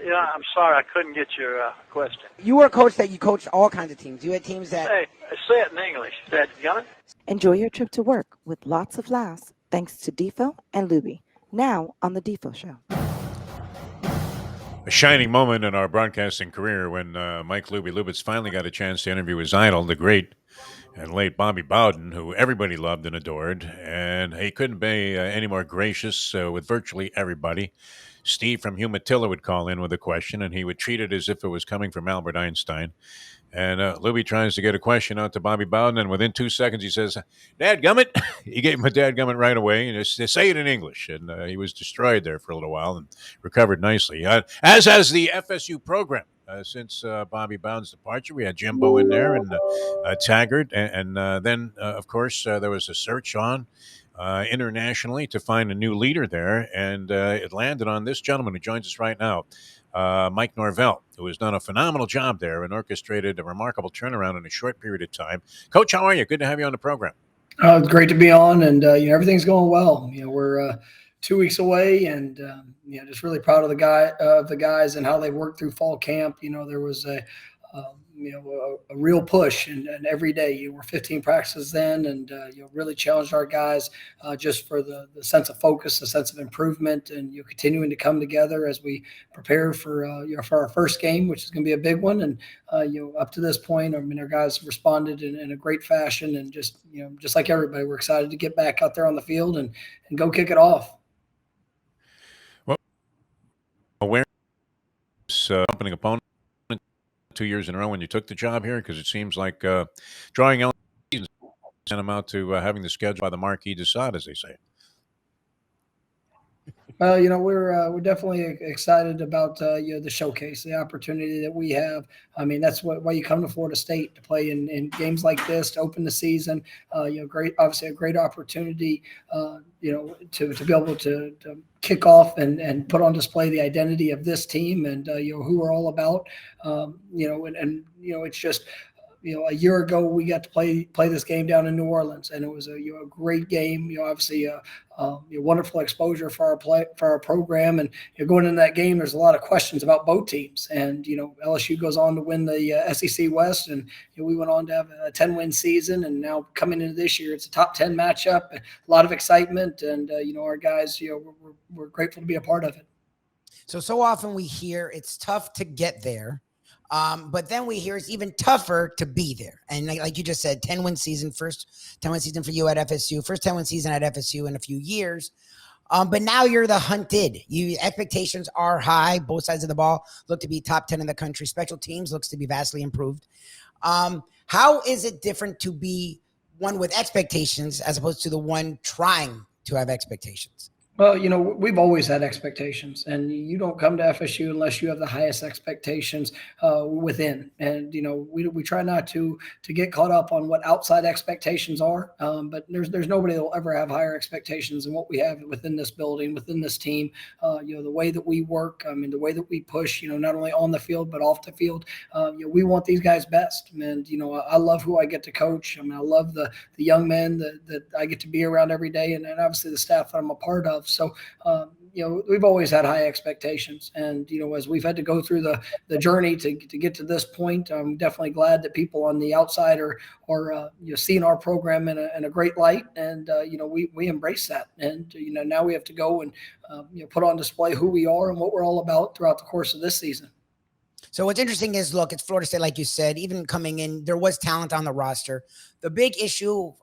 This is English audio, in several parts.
Yeah, I'm sorry, I couldn't get your question. You were a coach that you coached all kinds of teams. You had teams that. Hey, say it in English. Dad, you got it? Enjoy your trip to work with lots of laughs thanks to Defo and Lubie. Now on the Defo Show. A shining moment in our broadcasting career when Mike Lubitz finally got a chance to interview his idol, the great and late Bobby Bowden, who everybody loved and adored. And he couldn't be any more gracious with virtually everybody. Steve from Humatilla would call in with a question, and he would treat it as if it was coming from Albert Einstein. And Lubie tries to get a question out to Bobby Bowden, and within 2 seconds he says, "Dadgummit." He gave him a dadgummit right away, and just say it in English. And he was destroyed there for a little while and recovered nicely. As has the FSU program. Since Bobby Bowden's departure, we had Jimbo in there and Taggart. And then, of course, there was a search on internationally to find a new leader there. And it landed on this gentleman who joins us right now. Mike Norvell, who has done a phenomenal job there and orchestrated a remarkable turnaround in a short period of time. Coach, how are you? Good to have you on the program. It's great to be on, and everything's going well. We're 2 weeks away, and just really proud of the guys and how they worked through fall camp. There was a real push, and every day we're 15 practices then, and really challenged our guys just for the sense of focus, the sense of improvement, and continuing to come together as we prepare for our first game, which is going to be a big one. And up to this point, our guys responded in a great fashion, and just like everybody, we're excited to get back out there on the field and go kick it off. Well, awareness, opening opponent 2 years in a row when you took the job here, because it seems like drawing out sent them out to having the schedule by the marquee decide, as they say. We're definitely excited about the showcase, the opportunity that we have. That's why you come to Florida State, to play in games like this, to open the season. Obviously a great opportunity, to be able to kick off and put on display the identity of this team and who we're all about. It's just. A year ago we got to play this game down in New Orleans, and it was a great game. Obviously wonderful exposure for our program, and going into that game, there's a lot of questions about both teams. And LSU goes on to win the SEC West, and we went on to have a 10-win season. And now coming into this year, it's a top 10 matchup, a lot of excitement, and our guys, we're grateful to be a part of it. So often we hear it's tough to get there. But then we hear it's even tougher to be there. And like you just said, 10-win season, first 10-win season for you at FSU, first 10-win season at FSU in a few years. But now you're the hunted. Expectations are high. Both sides of the ball look to be top 10 in the country. Special teams looks to be vastly improved. How is it different to be one with expectations as opposed to the one trying to have expectations? Well, we've always had expectations, and you don't come to FSU unless you have the highest expectations within. And, we try not to get caught up on what outside expectations are. But there's nobody that will ever have higher expectations than what we have within this building, within this team. The way that we work, the way that we push, not only on the field, but off the field. We want these guys best. And, I love who I get to coach. I love the young men that I get to be around every day, and obviously the staff that I'm a part of. So, we've always had high expectations, and as we've had to go through the journey to get to this point, I'm definitely glad that people on the outside are seeing our program in a great light, and we embrace that, and now we have to go and put on display who we are and what we're all about throughout the course of this season. So what's interesting is, look, it's Florida State, like you said. Even coming in, there was talent on the roster. The big issue.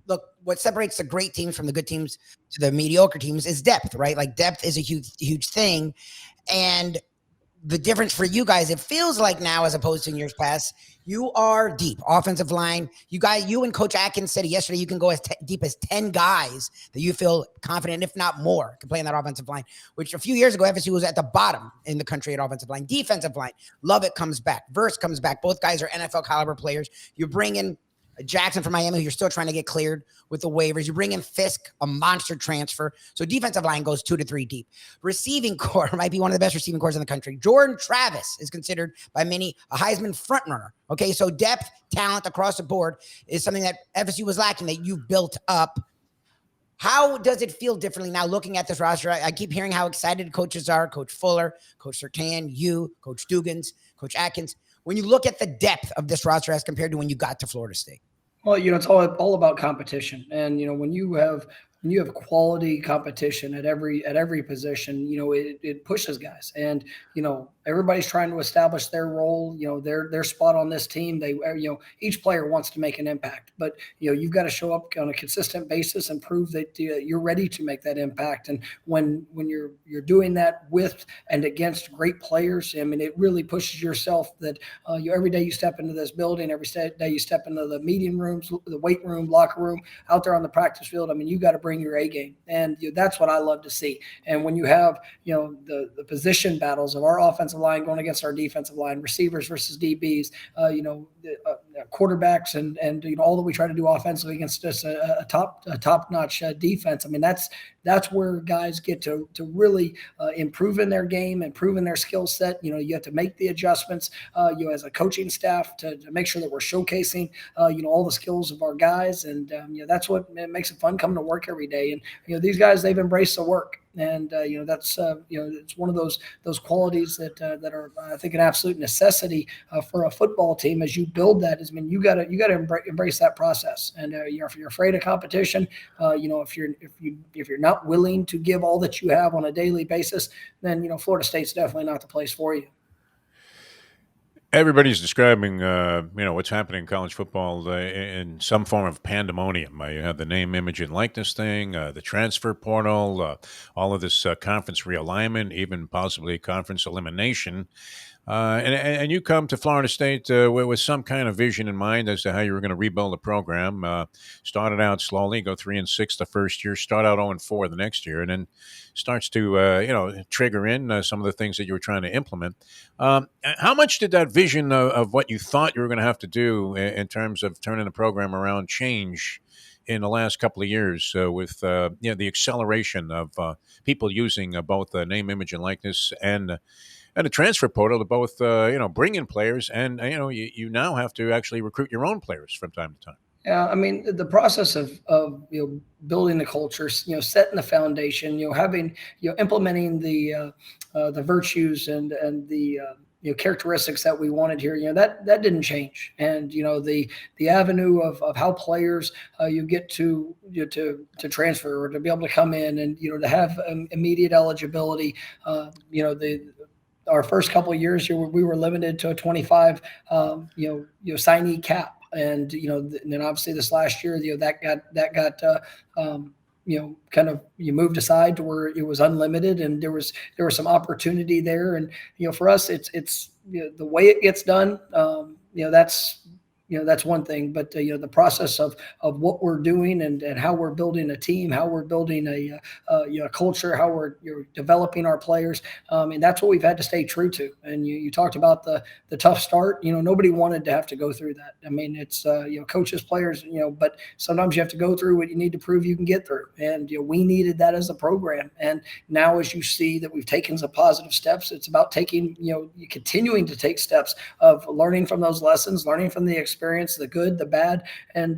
Look, what separates the great teams from the good teams to the mediocre teams is depth, right? Like depth is a huge thing. And the difference for you guys, it feels like now, as opposed to in years past, you are deep. Offensive line, you and Coach Atkins said yesterday, you can go as deep as 10 guys that you feel confident, if not more, can play in that offensive line, which a few years ago, FSU was at the bottom in the country at offensive line. Defensive line, Lovett comes back. Verse comes back. Both guys are NFL caliber players. You bring in Jackson from Miami, who you're still trying to get cleared with the waivers. You bring in Fisk, a monster transfer. So defensive line goes 2 to 3 deep. Receiving core might be one of the best receiving cores in the country. Jordan Travis is considered by many a Heisman frontrunner. Okay, so depth, talent across the board is something that FSU was lacking, that you've built up. How does it feel differently now looking at this roster? I keep hearing how excited coaches are, Coach Fuller, Coach Sertan, you, Coach Dugans, Coach Atkins. When you look at the depth of this roster as compared to when you got to Florida State. Well, it's all about competition, and when you have quality competition at every position, it pushes guys, and everybody's trying to establish their role, their spot on this team. They, each player wants to make an impact, but you've got to show up on a consistent basis and prove that you're ready to make that impact. And when you're doing that with and against great players, I mean, it really pushes yourself. That every day you step into this building, every day you step into the meeting rooms, the weight room, locker room, out there on the practice field. I mean, you got to bring your A game, and that's what I love to see. And when you have the position battles of our offensive line going against our defensive line, receivers versus DBs, quarterbacks, and all that we try to do offensively against just a top-notch defense. I mean, that's where guys get to really improve in their game, improve in their skill set. You have to make the adjustments, as a coaching staff to make sure that we're showcasing, all the skills of our guys. And, that's what makes it fun coming to work every day. And, these guys, they've embraced the work. And, that's, it's one of those qualities that are, I think, an absolute necessity for a football team. As you build that, is, I mean, you got to embrace that process. And, if you're afraid of competition, if you're not willing to give all that you have on a daily basis, then, Florida State's definitely not the place for you. Everybody's describing, what's happening in college football in some form of pandemonium. You have the name, image, and likeness thing, the transfer portal, all of this conference realignment, even possibly conference elimination. And you come to Florida State with some kind of vision in mind as to how you were going to rebuild the program. Started out slowly, go 3-6 the first year, start out 0-4 the next year, and then starts to trigger in some of the things that you were trying to implement. How much did that vision of what you thought you were going to have to do in terms of turning the program around change in the last couple of years with the acceleration of people using both name, image, and likeness and a transfer portal to both, bring in players and, you now have to actually recruit your own players from time to time. Yeah, I mean, the process of building the culture, setting the foundation, having, implementing the virtues and the characteristics that we wanted here, that didn't change. And the avenue of how players you get to transfer or to be able to come in and to have immediate eligibility. Our first couple of years here, we were limited to a 25 signee cap. And then obviously this last year, that got kind of you moved aside to where it was unlimited, and there was some opportunity there. And for us, it's the way it gets done. That's one thing, but the process of what we're doing and how we're building a team, how we're building a culture, how we're developing our players, and that's what we've had to stay true to. And you talked about the tough start. Nobody wanted to have to go through that. I mean, it's coaches, players, but sometimes you have to go through what you need to prove you can get through. And we needed that as a program. And now, as you see that we've taken some positive steps, it's about taking continuing to take steps of learning from those lessons, learning from the experience, the good, the bad, and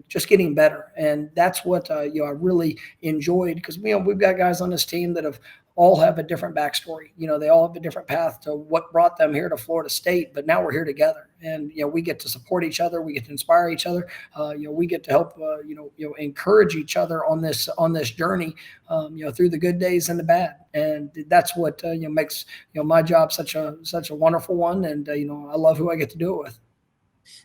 just getting better. And that's what I really enjoyed, because we've got guys on this team that all have a different backstory. They all have a different path to what brought them here to Florida State, but now we're here together, and we get to support each other, we get to inspire each other, we get to help encourage each other on this journey, through the good days and the bad. And that's what makes my job such a wonderful one. And I love who I get to do it with.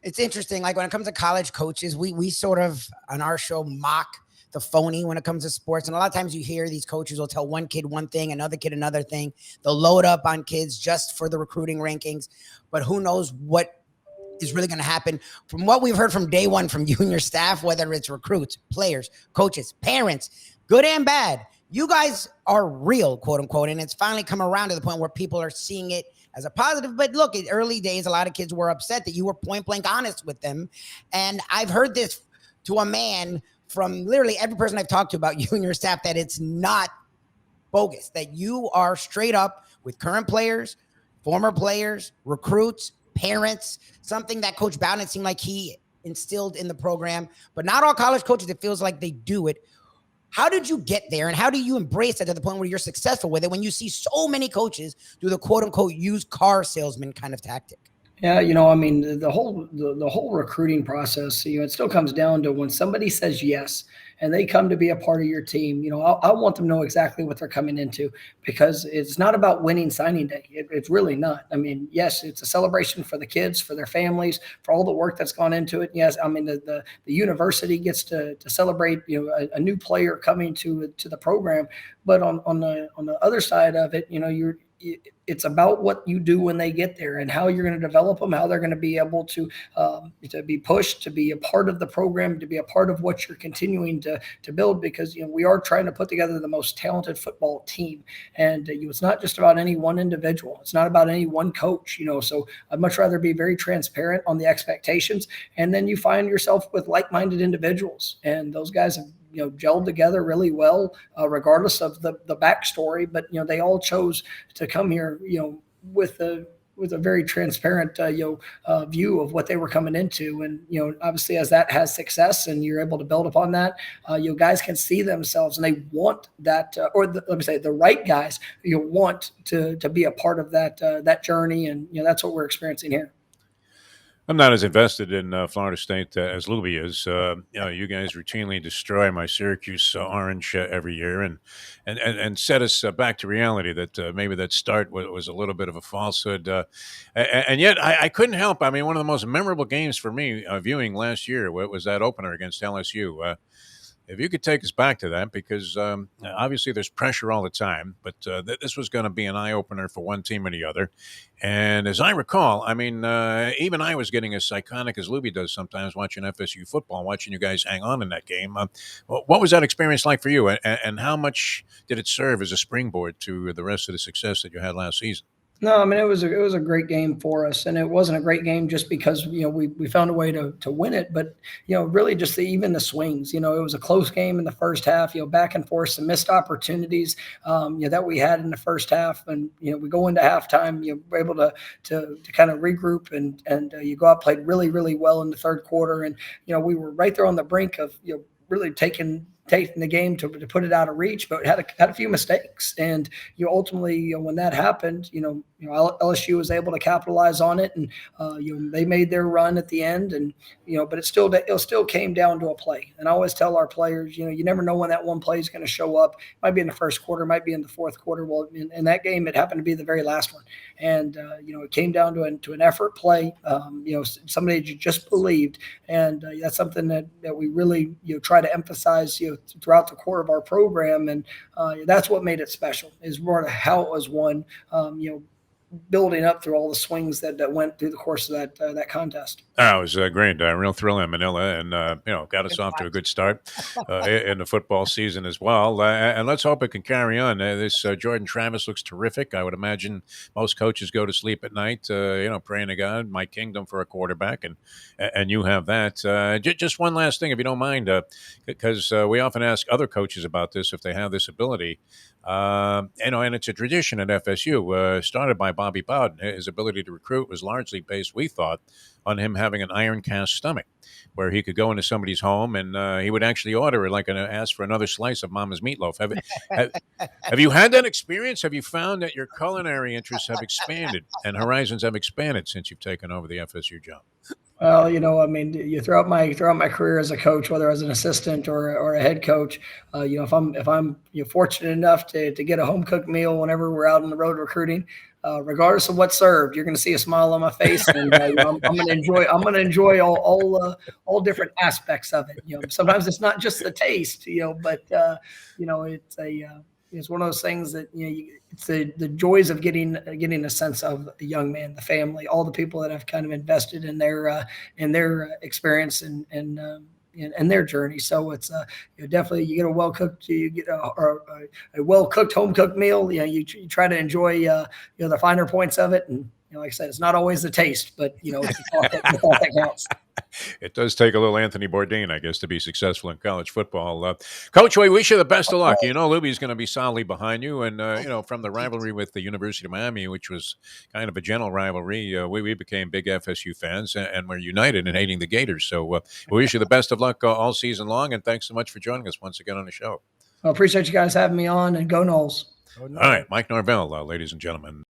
It's interesting. Like when it comes to college coaches, we sort of on our show mock the phony when it comes to sports. And a lot of times you hear these coaches will tell one kid one thing, another kid another thing. They'll load up on kids just for the recruiting rankings. But who knows what is really going to happen. From what we've heard from day one from you and your staff, whether it's recruits, players, coaches, parents, good and bad, you guys are real, quote unquote. And it's finally come around to the point where people are seeing it as a positive. But look, in early days, a lot of kids were upset that you were point blank honest with them. And I've heard this to a man from literally every person I've talked to about you and your staff, that it's not bogus, that you are straight up with current players, former players, recruits, parents, something that Coach Bowden seemed like he instilled in the program. But not all college coaches, it feels like they do it. How did you get there, and how do you embrace that to the point where you're successful with it when you see so many coaches do the quote unquote used car salesman kind of tactic? Yeah, I mean, the whole recruiting process, it still comes down to when somebody says yes and they come to be a part of your team. I want them to know exactly what they're coming into, because it's not about winning signing day. It's really not. I mean, yes, it's a celebration for the kids, for their families, for all the work that's gone into it. Yes, I mean the university gets to celebrate a new player coming to the program, but on the other side of it, it's about what you do when they get there and how you're going to develop them, how they're going to be able to be pushed, to be a part of the program, to be a part of what you're continuing to build, because we are trying to put together the most talented football team, and it's not just about any one individual. It's not about any one coach. So I'd much rather be very transparent on the expectations, and then you find yourself with like-minded individuals, and those guys have gelled together really well, regardless of the backstory. But they all chose to come here, with a very transparent, view of what they were coming into. And obviously, as that has success and you're able to build upon that, guys can see themselves, and they want that, let me say, the right guys, want to be a part of that journey, and that's what we're experiencing here. I'm not as invested in Florida State as Lubie is. You guys routinely destroy my Syracuse orange every year, and set us back to reality that maybe that start was a little bit of a falsehood. And yet I couldn't help. I mean, one of the most memorable games for me viewing last year was that opener against LSU. If you could take us back to that, because obviously there's pressure all the time, but this was going to be an eye-opener for one team or the other. And as I recall, I mean, even I was getting as psychotic as Lubie does sometimes watching FSU football, watching you guys hang on in that game. What was that experience like for you, and how much did it serve as a springboard to the rest of the success that you had last season? No, I mean, it was a great game for us, and it wasn't a great game just because we found a way to win it, but really just even the swings. It was a close game in the first half. Back and forth, some missed opportunities that we had in the first half, and we go into halftime. We're able to kind of regroup, and you go out, played really, really well in the third quarter, and we were right there on the brink of really taking the game to put it out of reach, but had a few mistakes. And ultimately, when that happened, LSU was able to capitalize on it, and they made their run at the end. And but it still came down to a play. And I always tell our players, you never know when that one play is going to show up. Might be in the first quarter, might be in the fourth quarter. Well, in that game, it happened to be the very last one, and it came down to an effort play. Somebody just believed, and that's something that we really try to emphasize throughout the core of our program, and that's what made it special, is more how it was won, building up through all the swings that went through the course of that contest. Oh, it was great. Real thrill in Manila, and got us off to a good start in the football season as well. And let's hope it can carry on. This Jordan Travis looks terrific. I would imagine most coaches go to sleep at night, praying to God, my kingdom for a quarterback, and you have that. Just one last thing, if you don't mind, because we often ask other coaches about this if they have this ability. And it's a tradition at FSU, started by Bobby Bowden. His ability to recruit was largely based, we thought, on him having an iron cast stomach, where he could go into somebody's home and he would actually order, ask for another slice of Mama's meatloaf. Have you had that experience? Have you found that your culinary interests have expanded and horizons have expanded since you've taken over the FSU job? Well, I mean, throughout my career as a coach, whether as an assistant or a head coach, if I'm fortunate enough to get a home cooked meal whenever we're out on the road recruiting, regardless of what's served, you're going to see a smile on my face, and I'm going to enjoy all different aspects of it. Sometimes it's not just the taste, but it's one of those things that it's the joys of getting a sense of the young man, the family, all the people that have kind of invested in their experience and their journey. So it's definitely, you get a well cooked home cooked meal. You try to enjoy the finer points of it, and like I said, it's not always the taste, but it's the thought that counts. It does take a little Anthony Bourdain, I guess, to be successful in college football. Coach, we wish you the best of luck. Lubie's going to be solidly behind you. And, from the rivalry with the University of Miami, which was kind of a gentle rivalry, we became big FSU fans and we're united in hating the Gators. So we wish you the best of luck all season long. And thanks so much for joining us once again on the show. Well, appreciate you guys having me on, and go Noles. All right, Mike Norvell, ladies and gentlemen.